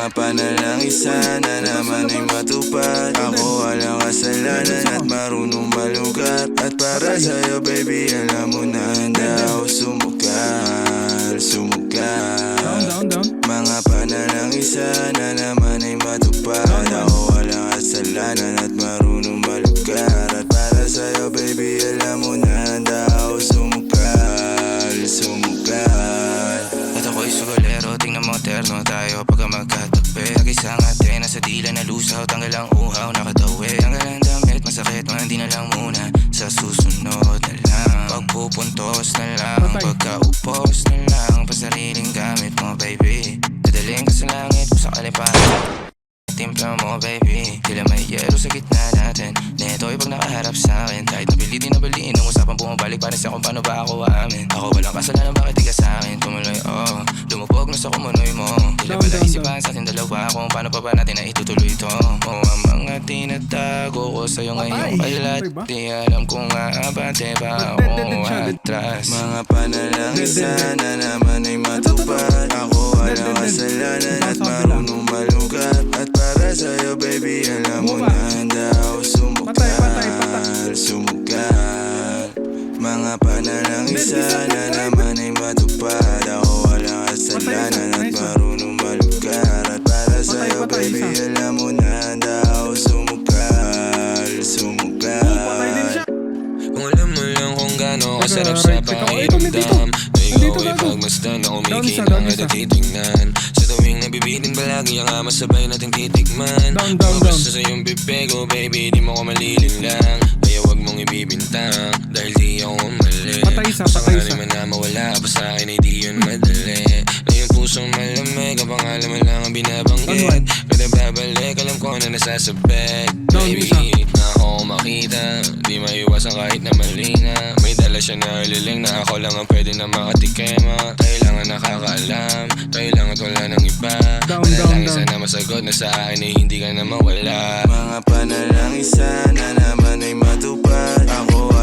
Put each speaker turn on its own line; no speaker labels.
Mga panalangin sana naman ay matupad. Ako walang kasalanan at marunong malugat. At para sa'yo baby alam mo na handa ako sumugal, sumugal. Mga panalangin sana naman ay matupad. Ako walang kasalanan at marunong malugat. At para sa'yo baby alam mo na handa ako sumugal, sumugal. At ako'y sugolero, tingnan mo terno tayo pagka magkatabi. Nag-isang ate, nasa dila na lusaw, tanggal ang uhaw, nakatawi. Tanggal ang damit, masakit, hindi na lang muna. Sa susunod na lang, pagpupuntos na lang, pagkaupos na lang, pasariling gamit mo baby. Dadaling ka sa langit, sa kaliparan. Timpla mo baby, tila may yelo sa gitna natin. Neto'y pag nakaharap sa'kin, kahit napilitin na baliin ang usapang bumabalik pa rin sa kung paano ba ako aamin. Ako walang kasalanan, bakit di ka sa'kin tumuloy, oh. Lumupog na sa kumunoy mo. Tila pala isipan sa ating dalawa kung paano pa ba natin na itutuloy ito. Oh, ang mga tinatago ko sa'yo ngayong kalat. Di alam kung aabante ba ako atras. Mga panalangin sana naman ay matupad. Ako walang kasalanan at marunong malugat. At para sa'yo baby alam mo na handa ako sumugal, sumugal. Mga panalangin sana naman ay matupad. Ako walang kasalanan at marunong malugar. At para sa'yo baby alam mo na handa ako sumugal, sumugal. Kung alam mo lang kung gaano kasarap sa pakiramdam na ikaw ay pagmasdan na kumikinang at titignan. Sa tuwing nabibitin palagi ang masabay nating titikman. Kung basta sa iyong bibig, oh baby di mo ko malilin lang. Kaya wag mong ibibintang dahil di ako mali. Kung sakali man na mawala pa sa akin ay di yun madali. Na yung pusong malamig, ang pangalan mo lang ang binabanggit. Kada babalik alam ko na nasasabit. Baby, na ako makita, di maiwasan kahit na mali na. May dala siya na liling na ako lang ang pwede na makatikema. Tayo lang ang nakakaalam, tayo lang at wala nang iba. Panalangin sana masagot na sa akin ay hindi ka na mawala. Mga panalangin sana naman ay matupad. Ako